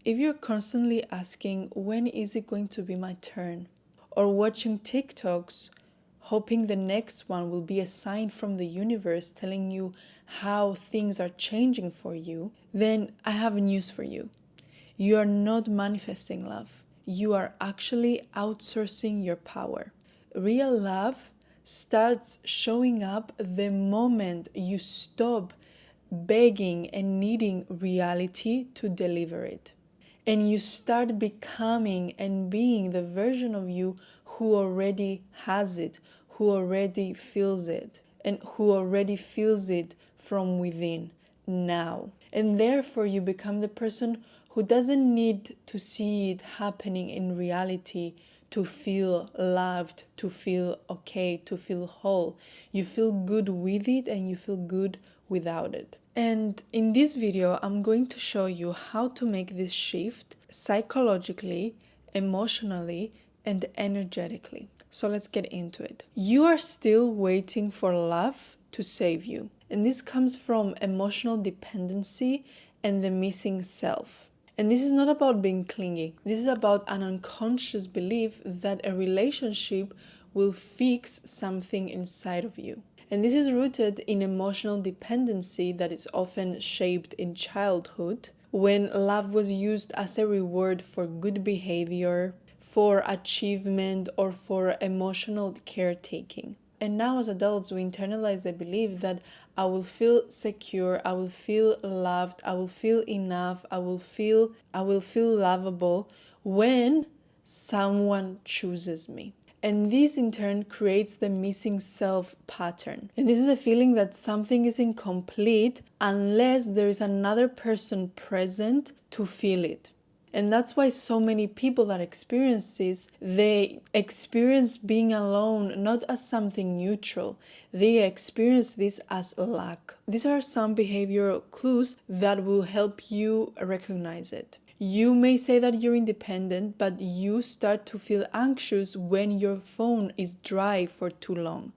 If you're constantly asking, when is it going to be my turn? Or watching TikToks, hoping the next one will be a sign from the universe telling you how things are changing for you, then I have news for you. You are not manifesting love. You are actually outsourcing your power. Real love starts showing up the moment you stop begging and needing reality to deliver it. And you start becoming and being the version of you who already has it, who already feels it, and who already feels it from within now. And therefore you become the person who doesn't need to see it happening in reality to feel loved, to feel okay, to feel whole. You feel good with it and you feel good without it. And in this video, I'm going to show you how to make this shift psychologically, emotionally, and energetically. So let's get into it. You are still waiting for love to save you. And this comes from emotional dependency and the missing self. And this is not about being clingy. This is about an unconscious belief that a relationship will fix something inside of you. And this is rooted in emotional dependency that is often shaped in childhood, when love was used as a reward for good behavior, for achievement, or for emotional caretaking. And now as adults, we internalize the belief that I will feel secure, I will feel loved, I will feel enough, I will feel lovable when someone chooses me. And this in turn creates the missing self pattern. And this is a feeling that something is incomplete unless there is another person present to feel it. And that's why so many people that experience this, they experience being alone not as something neutral. They experience this as lack. These are some behavioral clues that will help you recognize it. You may say that you're independent, but you start to feel anxious when your phone is dry for too long.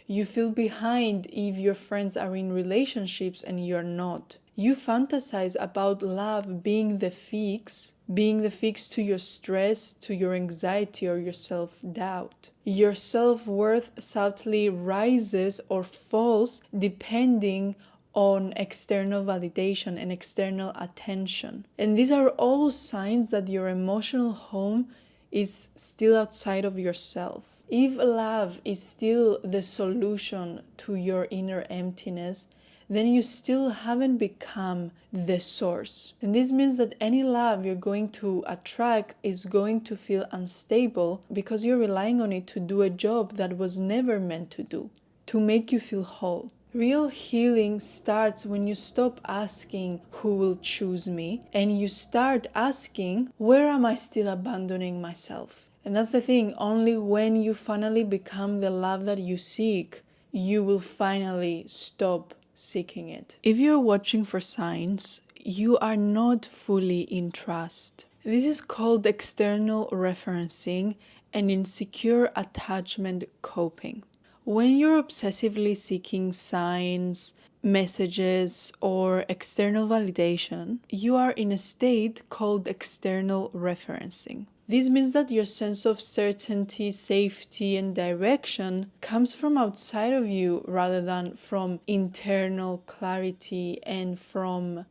You feel behind if your friends are in relationships and you're not. You fantasize about love being the fix to your stress, to your anxiety, or your self-doubt. Your self-worth subtly rises or falls depending on external validation and external attention. And these are all signs that your emotional home is still outside of yourself. If love is still the solution to your inner emptiness, then you still haven't become the source. And this means that any love you're going to attract is going to feel unstable because you're relying on it to do a job that was never meant to do, to make you feel whole. Real healing starts when you stop asking who will choose me and you start asking, where am I still abandoning myself? And that's the thing, only when you finally become the love that you seek, you will finally stop seeking it. If you're watching for signs, you are not fully in trust. This is called external referencing and insecure attachment coping. When you're obsessively seeking signs, messages, or external validation, you are in a state called external referencing. This means that your sense of certainty, safety, and direction comes from outside of you rather than from internal clarity and from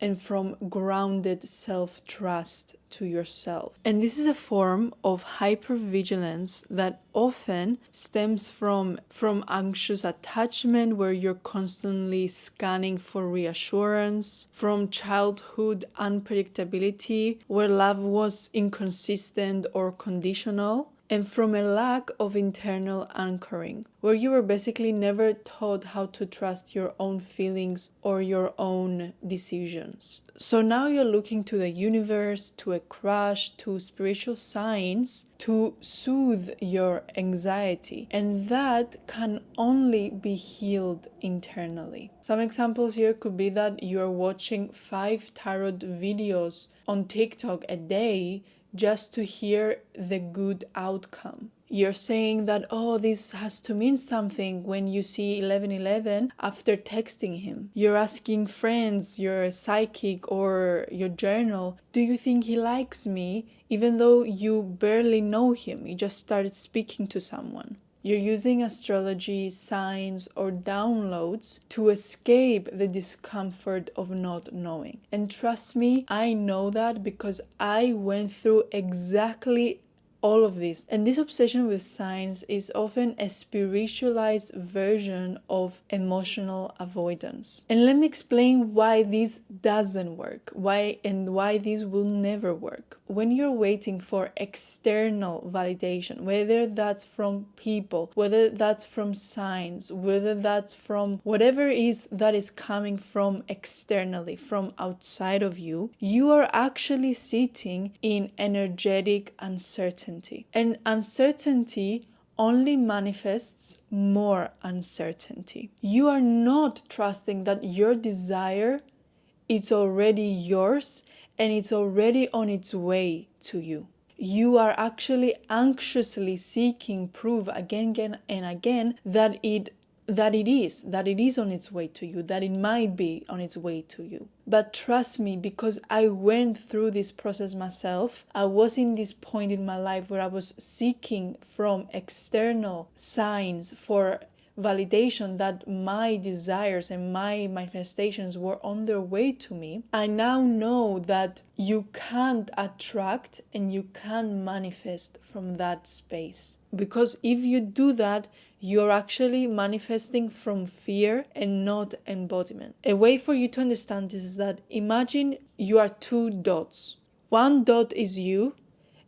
grounded self-trust to yourself. And this is a form of hypervigilance that often stems from anxious attachment, where you're constantly scanning for reassurance, from childhood unpredictability, where love was inconsistent or conditional, and from a lack of internal anchoring, where you were basically never taught how to trust your own feelings or your own decisions. So now you're looking to the universe, to a crush, to spiritual signs to soothe your anxiety. And that can only be healed internally. Some examples here could be that you're watching 5 tarot videos on TikTok a day just to hear the good outcome. You're saying that, oh, this has to mean something when you see 1111 after texting him. You're asking friends, your psychic or your journal, do you think he likes me? Even though you barely know him, you just started speaking to someone. You're using astrology, signs, or downloads to escape the discomfort of not knowing. And trust me, I know that because I went through exactly all of this. And this obsession with signs is often a spiritualized version of emotional avoidance. And let me explain why this doesn't work, why this will never work. When you're waiting for external validation, whether that's from people, whether that's from signs, whether that's from whatever it is that is coming from externally, from outside of you, you are actually sitting in energetic uncertainty. And uncertainty only manifests more uncertainty. You are not trusting that your desire it's already yours and it's already on its way to you. You are actually anxiously seeking proof again and again that it is on its way to you, that it might be on its way to you. But trust me, because I went through this process myself, I was in this point in my life where I was seeking from external signs for validation that my desires and my manifestations were on their way to me. I now know that you can't attract and you can't manifest from that space. Because if you do that, you're actually manifesting from fear and not embodiment. A way for you to understand this is that imagine you are two dots. One dot is you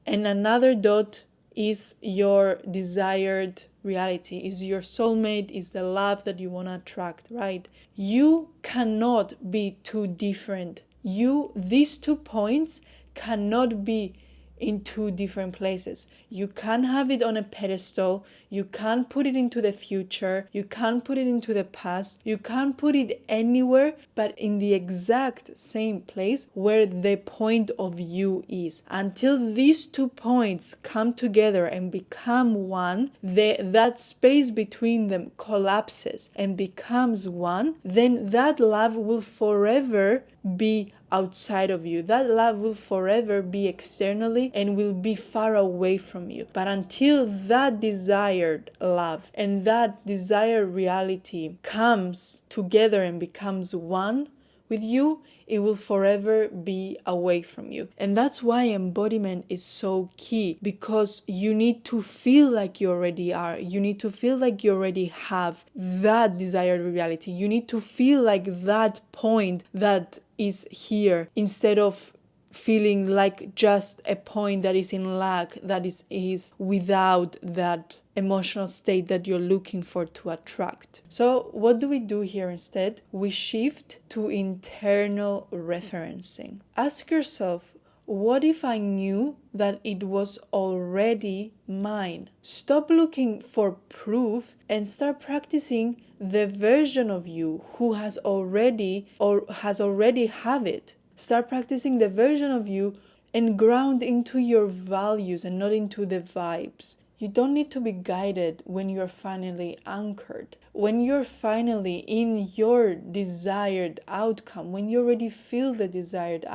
and another dot is your desired reality, is your soulmate, is the love that you want to attract, right? You cannot be too different. These 2 points cannot be in 2 different places. You can't have it on a pedestal. You can't put it into the future. You can't put it into the past. You can't put it anywhere but in the exact same place where the point of you is. Until these 2 points come together and become one, that space between them collapses and becomes one, then that love will forever be outside of you. That love will forever be externally and will be far away from you. But until that desired love and that desired reality comes together and becomes one with you, it will forever be away from you. And that's why embodiment is so key, because you need to feel like you already are. You need to feel like you already have that desired reality. You need to feel like that point that is here, instead of feeling like just a point that is in lack, that is without that emotional state that you're looking for to attract. So what do we do here instead? We shift to internal referencing. Ask yourself, what if I knew that it was already mine? Stop looking for proof and start practicing the version of you who has already have it. Start practicing the version of you and ground into your values and not into the vibes. You don't need to be guided when you're finally anchored. When you're finally in your desired outcome, when you already feel the desired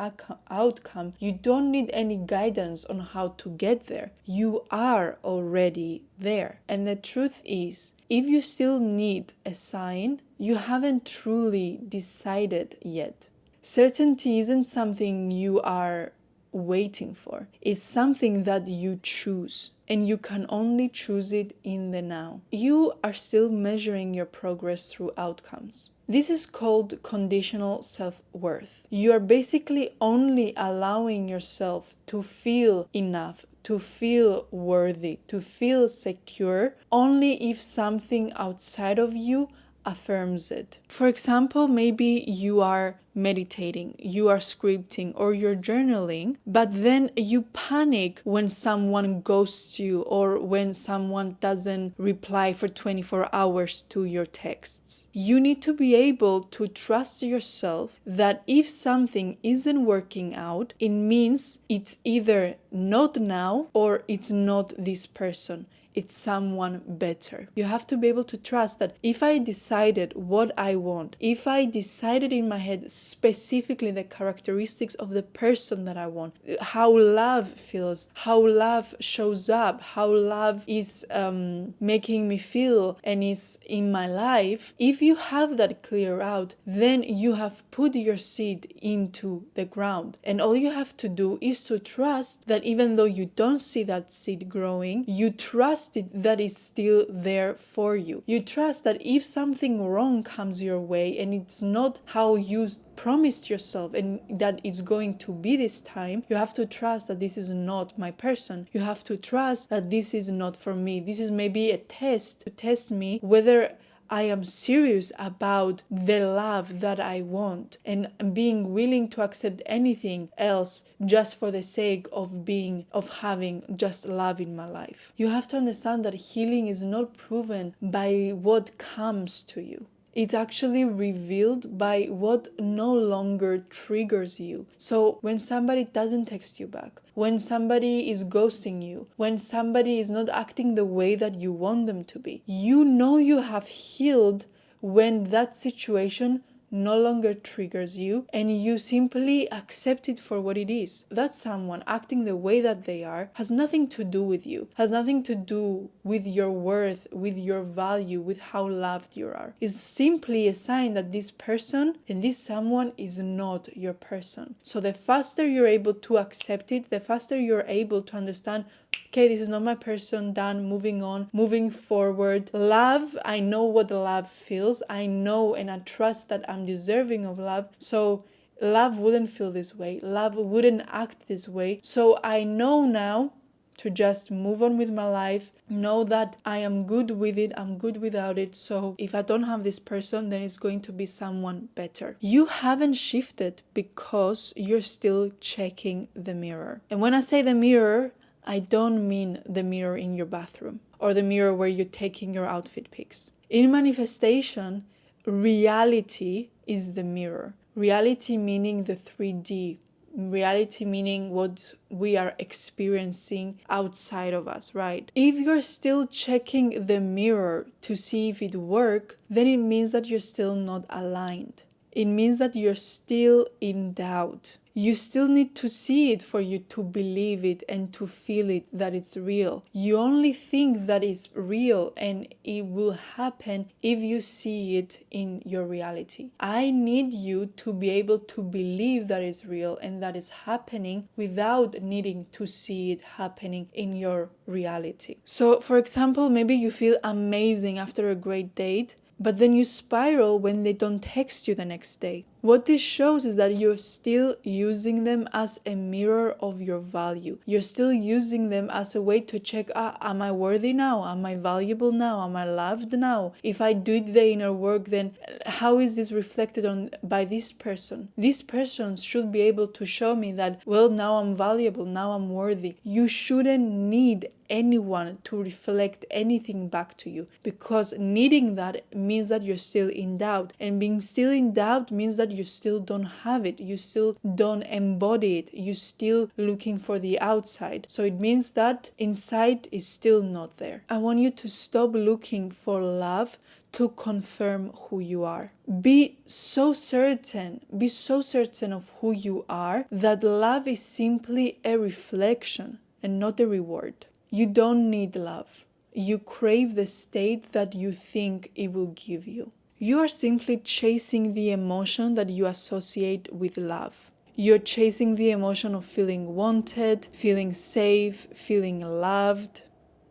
outcome, you don't need any guidance on how to get there. You are already there. And the truth is, if you still need a sign, you haven't truly decided yet. Certainty isn't something you are waiting for. It's something that you choose, and you can only choose it in the now. You are still measuring your progress through outcomes. This is called conditional self-worth. You are basically only allowing yourself to feel enough, to feel worthy, to feel secure, only if something outside of you affirms it. For example, maybe you are meditating, you are scripting, or you're journaling, but then you panic when someone ghosts you or when someone doesn't reply for 24 hours to your texts. You need to be able to trust yourself that if something isn't working out, it means it's either not now or it's not this person. it's someone better. You have to be able to trust that if I decided what I want, if I decided in my head specifically the characteristics of the person that I want, how love feels, how love shows up, how love is making me feel and is in my life, if you have that clear out, then you have put your seed into the ground. And all you have to do is to trust that even though you don't see that seed growing, you trust it that it's still there for you. You trust that if something wrong comes your way and it's not how you promised yourself and that it's going to be this time, you have to trust that this is not my person. You have to trust that this is not for me. This is maybe a test to test me whether I am serious about the love that I want and being willing to accept anything else just for the sake of having just love in my life. You have to understand that healing is not proven by what comes to you. It's actually revealed by what no longer triggers you. So when somebody doesn't text you back, when somebody is ghosting you, when somebody is not acting the way that you want them to be, you know you have healed when that situation no longer triggers you and you simply accept it for what it is. That someone acting the way that they are has nothing to do with you, has nothing to do with your worth, with your value, with how loved you are. It's simply a sign that this person and this someone is not your person. So the faster you're able to accept it, the faster you're able to understand, okay, this is not my person, done, moving on, moving forward. Love, I know what love feels. I know and I trust that I'm deserving of love. So love wouldn't feel this way. Love wouldn't act this way. So I know now to just move on with my life, know that I am good with it, I'm good without it. So if I don't have this person, then it's going to be someone better. You haven't shifted because you're still checking the mirror. And when I say the mirror, I don't mean the mirror in your bathroom or the mirror where you're taking your outfit pics. In manifestation, reality is the mirror. Reality meaning the 3D. Reality meaning what we are experiencing outside of us, right? If you're still checking the mirror to see if it works, then it means that you're still not aligned. It means that you're still in doubt. You still need to see it for you to believe it and to feel it that it's real. You only think that it's real and it will happen if you see it in your reality. I need you to be able to believe that it's real and that it's happening without needing to see it happening in your reality. So, for example, maybe you feel amazing after a great date, but then you spiral when they don't text you the next day. What this shows is that you're still using them as a mirror of your value. You're still using them as a way to check, am I worthy now? Am I valuable now? Am I loved now? If I do the inner work, then how is this reflected on by this person? This person should be able to show me that, well, now I'm valuable, now I'm worthy. You shouldn't need anyone to reflect anything back to you, because needing that means that you're still in doubt, and being still in doubt means that you still don't have it, you still don't embody it, you're still looking for the outside. So it means that inside is still not there. I want you to stop looking for love to confirm who you are. Be so certain of who you are that love is simply a reflection and not a reward. You don't need love. You crave the state that you think it will give you. You are simply chasing the emotion that you associate with love. You're chasing the emotion of feeling wanted, feeling safe, feeling loved,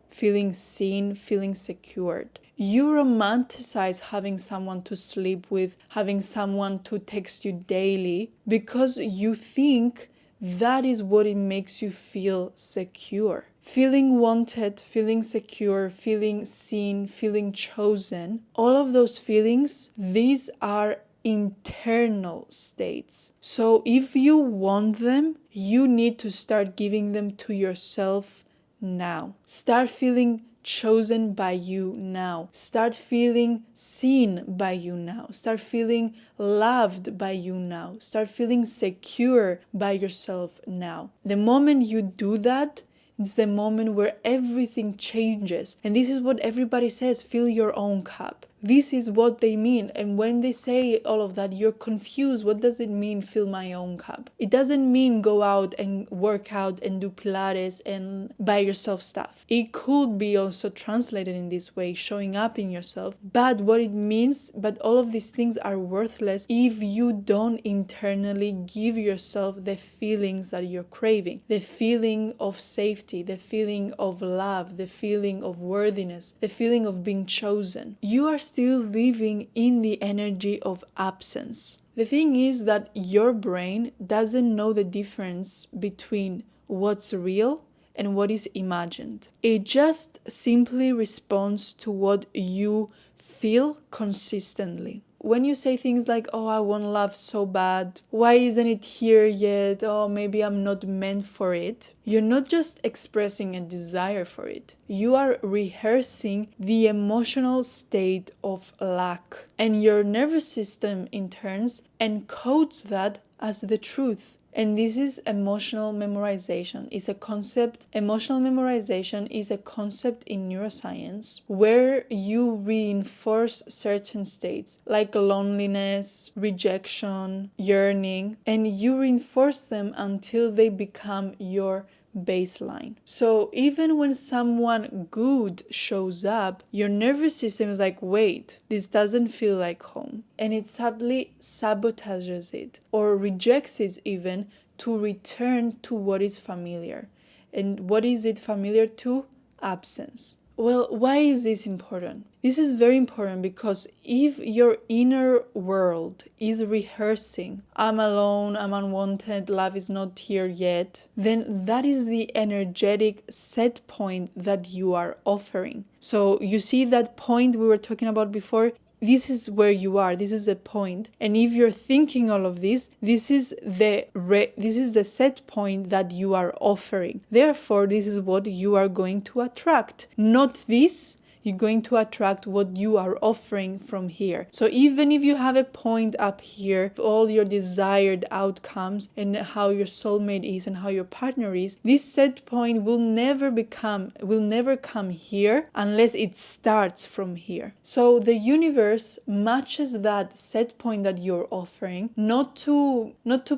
feeling seen, feeling secured. You romanticize having someone to sleep with, having someone to text you daily, because you think that is what it makes you feel secure. Feeling wanted, feeling secure, feeling seen, feeling chosen, all of those feelings, these are internal states. So if you want them, you need to start giving them to yourself now. Start feeling chosen by you now. Start feeling seen by you now. Start feeling loved by you now. Start feeling secure by yourself now. The moment you do that, It's the moment where everything changes. And this is what everybody says, fill your own cup. This is what they mean. And when they say all of that, you're confused. What does it mean, fill my own cup? It doesn't mean go out and work out and do Pilates and buy yourself stuff. It could be also translated in this way, showing up in yourself. But what it means, but all of these things are worthless if you don't internally give yourself the feelings that you're craving. The feeling of safety, the feeling of love, the feeling of worthiness, the feeling of being chosen. You are still living in the energy of absence. The thing is that your brain doesn't know the difference between what's real and what is imagined. It just simply responds to what you feel consistently. When you say things like, oh, I want love so bad, why isn't it here yet? Oh, maybe I'm not meant for it. You're not just expressing a desire for it. You are rehearsing the emotional state of lack. And your nervous system, in turn, encodes that as the truth. And this is emotional memorization. It's a concept. Emotional memorization is a concept in neuroscience where you reinforce certain states like loneliness, rejection, yearning, and you reinforce them until they become your baseline. So even when someone good shows up, your nervous system is like, wait, this doesn't feel like home. And it subtly sabotages it or rejects it even to return to what is familiar. And what is it familiar to? Absence. Well, why is this important? This is very important because if your inner world is rehearsing, I'm alone, I'm unwanted, love is not here yet, then that is the energetic set point that you are offering. So you see that point we were talking about before? This is where you are. This is the point. And if you're thinking all of this, this is the set point that you are offering. Therefore, this is what you are going to attract. Not this. You're going to attract what you are offering from here. So even if you have a point up here, all your desired outcomes and how your soulmate is and how your partner is, this set point will never come here unless it starts from here. So the universe matches that set point that you're offering, not to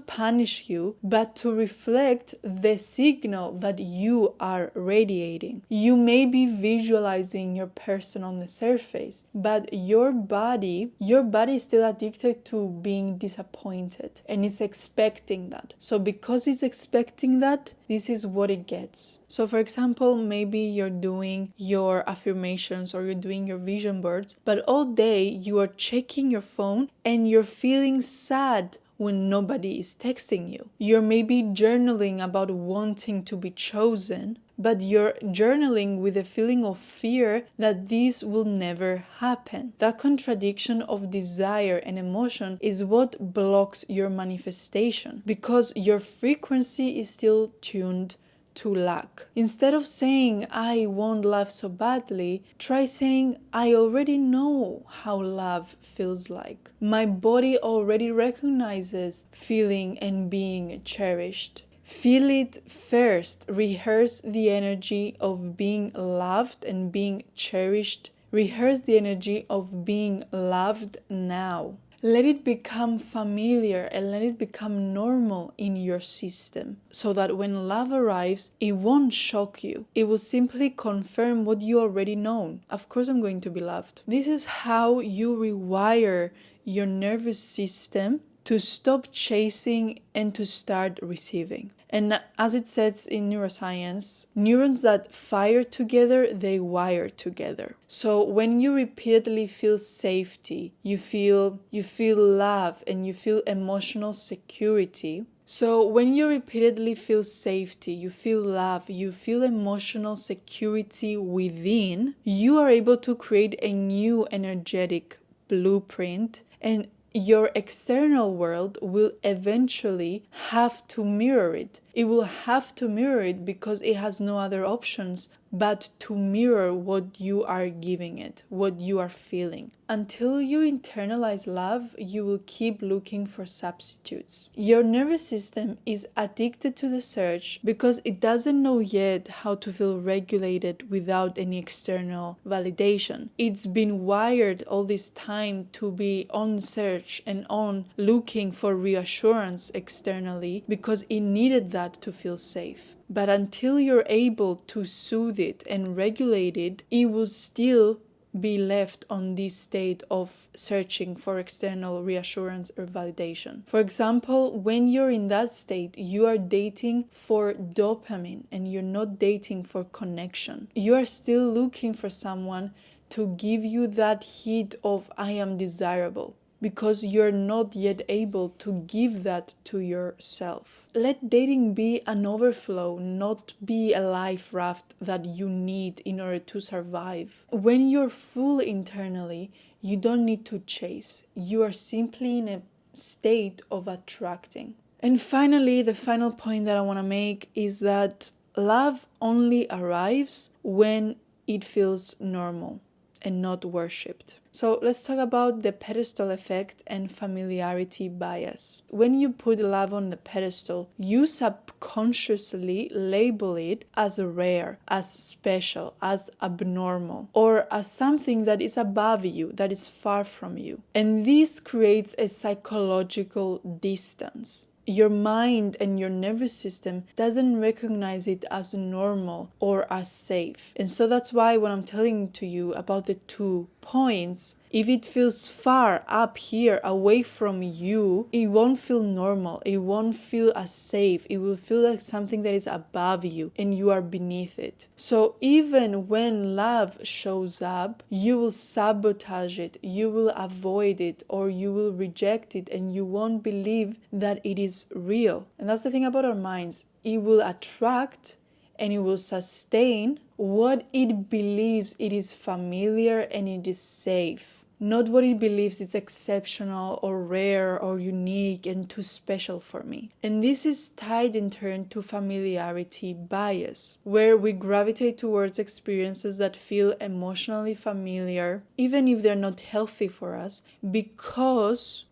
punish you, but to reflect the signal that you are radiating. You may be visualizing your person on the surface, but your body is still addicted to being disappointed and is expecting that. So because it's expecting that, this is what it gets. So for example, maybe you're doing your affirmations or you're doing your vision boards, but all day you are checking your phone and you're feeling sad when nobody is texting you. You're maybe journaling about wanting to be chosen, but you're journaling with a feeling of fear that this will never happen. That contradiction of desire and emotion is what blocks your manifestation because your frequency is still tuned to lack. Instead of saying, I want love so badly, try saying, I already know how love feels like. My body already recognizes feeling and being cherished. Feel it first. Rehearse the energy of being loved and being cherished. Rehearse the energy of being loved now. Let it become familiar and let it become normal in your system so that when love arrives, it won't shock you. It will simply confirm what you already know. Of course, I'm going to be loved. This is how you rewire your nervous system to stop chasing and to start receiving. And as it says in neuroscience, neurons that fire together, they wire together. So when you repeatedly feel safety, you feel love and you feel emotional security. So when you repeatedly feel safety, you feel love, you feel emotional security within, you are able to create a new energetic blueprint, and your external world will eventually have to mirror it. It will have to mirror it because it has no other options but to mirror what you are giving it, what you are feeling. Until you internalize love, you will keep looking for substitutes. Your nervous system is addicted to the search because it doesn't know yet how to feel regulated without any external validation. It's been wired all this time to be on search and on looking for reassurance externally because it needed that to feel safe. But until you're able to soothe it and regulate it, it will still be left on this state of searching for external reassurance or validation. For example, when you're in that state, you are dating for dopamine and you're not dating for connection. You are still looking for someone to give you that hit of I am desirable, because you're not yet able to give that to yourself. Let dating be an overflow, not be a life raft that you need in order to survive. When you're full internally, you don't need to chase. You are simply in a state of attracting. And finally, the final point that I want to make is that love only arrives when it feels normal and not worshipped. So let's talk about the pedestal effect and familiarity bias. When you put love on the pedestal, you subconsciously label it as rare, as special, as abnormal, or as something that is above you, that is far from you. And this creates a psychological distance. Your mind and your nervous system doesn't recognize it as normal or as safe. And so that's why when I'm telling to you about the 2 points, if it feels far up here away from you, it won't feel normal. It won't feel as safe. It will feel like something that is above you and you are beneath it. So even when love shows up, you will sabotage it, you will avoid it, or you will reject it, and you won't believe that it is real. And that's the thing about our minds. It will attract and it will sustain what it believes it is familiar and it is safe, not what it believes it's exceptional or rare or unique and too special for me. And this is tied in turn to familiarity bias, where we gravitate towards experiences that feel emotionally familiar, even if they're not healthy for us, because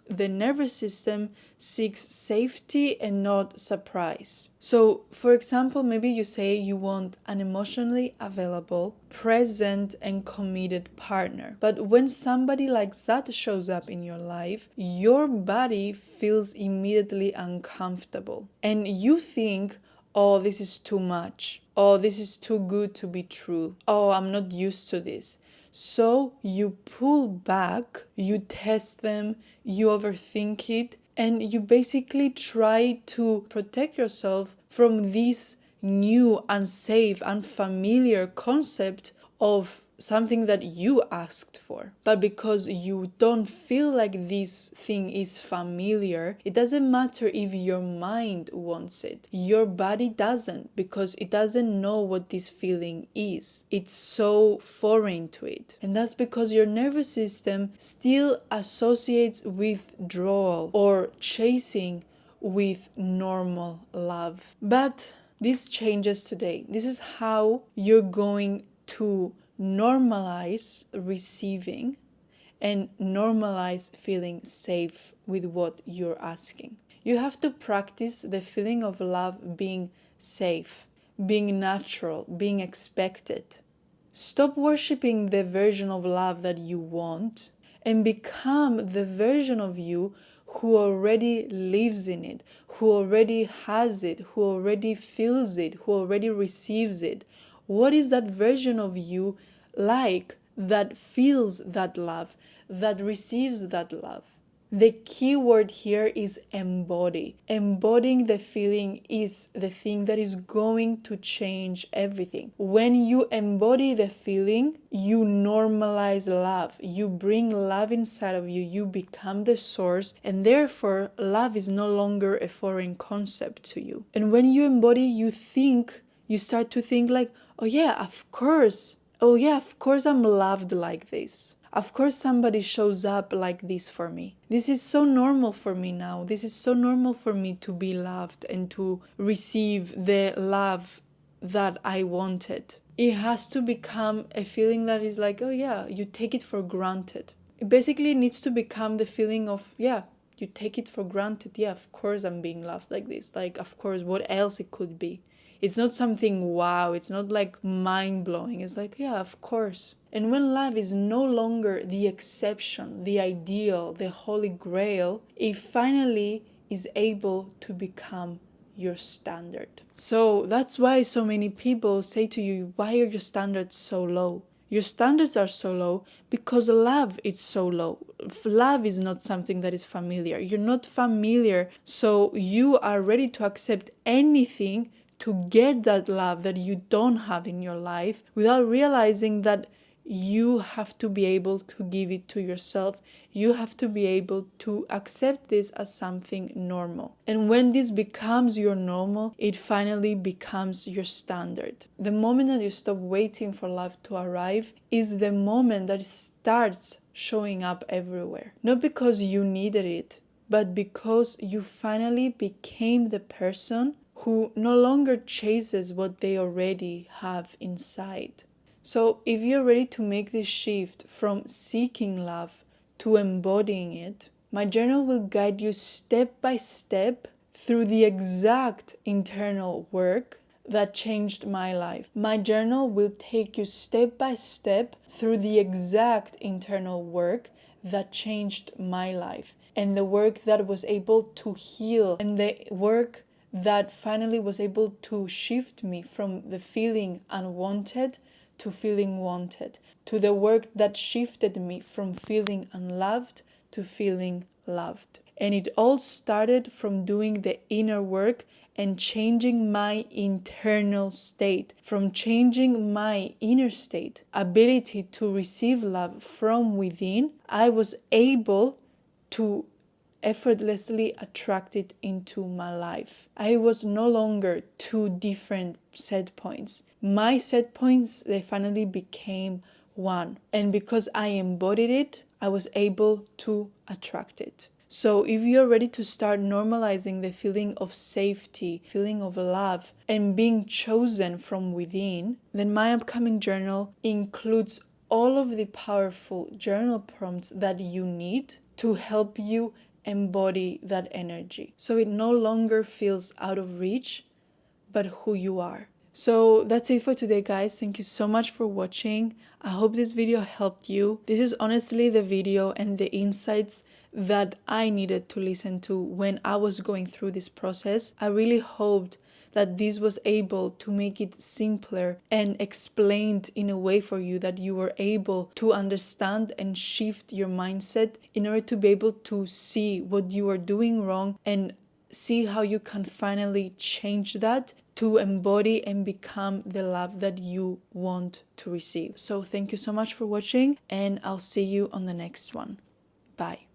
the nervous system seeks safety and not surprise. So, for example, maybe you say you want an emotionally available, present, and committed partner. But when somebody like that shows up in your life, your body feels immediately uncomfortable. And you think, oh, this is too much. Oh, this is too good to be true. Oh, I'm not used to this. So you pull back, you test them, you overthink it, and you basically try to protect yourself from this new, unsafe, unfamiliar concept of something that you asked for. But because you don't feel like this thing is familiar, it doesn't matter if your mind wants it. Your body doesn't, because it doesn't know what this feeling is. It's so foreign to it. And that's because your nervous system still associates withdrawal or chasing with normal love. But this changes today. This is how you're going to normalize receiving and normalize feeling safe with what you're asking. You have to practice the feeling of love being safe, being natural, being expected. Stop worshiping the version of love that you want and become the version of you who already lives in it, who already has it, who already feels it, who already receives it. What is that version of you like that feels that love, that receives that love? The key word here is embody. Embodying the feeling is the thing that is going to change everything. When you embody the feeling, you normalize love. You bring love inside of you. You become the source, and therefore love is no longer a foreign concept to you. And when you embody, you start to think like, oh yeah, of course. Oh yeah, of course I'm loved like this. Of course somebody shows up like this for me. This is so normal for me now. This is so normal for me to be loved and to receive the love that I wanted. It has to become a feeling that is like, oh yeah, you take it for granted. It basically needs to become the feeling of, yeah, you take it for granted. Yeah, of course I'm being loved like this. Like, of course, what else it could be? It's not something wow. It's not like mind-blowing. It's like, yeah, of course. And when love is no longer the exception, the ideal, the holy grail, it finally is able to become your standard. So that's why so many people say to you, why are your standards so low? Your standards are so low because love is so low. Love is not something that is familiar. You're not familiar, so you are ready to accept anything to get that love that you don't have in your life without realizing that you have to be able to give it to yourself. You have to be able to accept this as something normal. And when this becomes your normal, it finally becomes your standard. The moment that you stop waiting for love to arrive is the moment that it starts showing up everywhere. Not because you needed it, but because you finally became the person who no longer chases what they already have inside. So if you're ready to make this shift from seeking love to embodying it, my journal will guide you step by step through the exact internal work that changed my life. My journal will take you step by step through the exact internal work that changed my life, and the work that was able to heal, and the work that finally was able to shift me from the feeling unwanted to feeling wanted, to the work that shifted me from feeling unloved to feeling loved. And it all started from doing the inner work and changing my internal state, from changing my inner state, ability to receive love from within. I was able to effortlessly attract it into my life. I was no longer two different set points. My set points, they finally became one. And because I embodied it, I was able to attract it. So if you're ready to start normalizing the feeling of safety, feeling of love, and being chosen from within, then my upcoming journal includes all of the powerful journal prompts that you need to help you embody that energy. So it no longer feels out of reach, but who you are. So that's it for today, guys. Thank you so much for watching. I hope this video helped you. This is honestly the video and the insights that I needed to listen to when I was going through this process. I really hoped that this was able to make it simpler and explained in a way for you that you were able to understand and shift your mindset in order to be able to see what you are doing wrong and see how you can finally change that to embody and become the love that you want to receive. So thank you so much for watching, and I'll see you on the next one. Bye.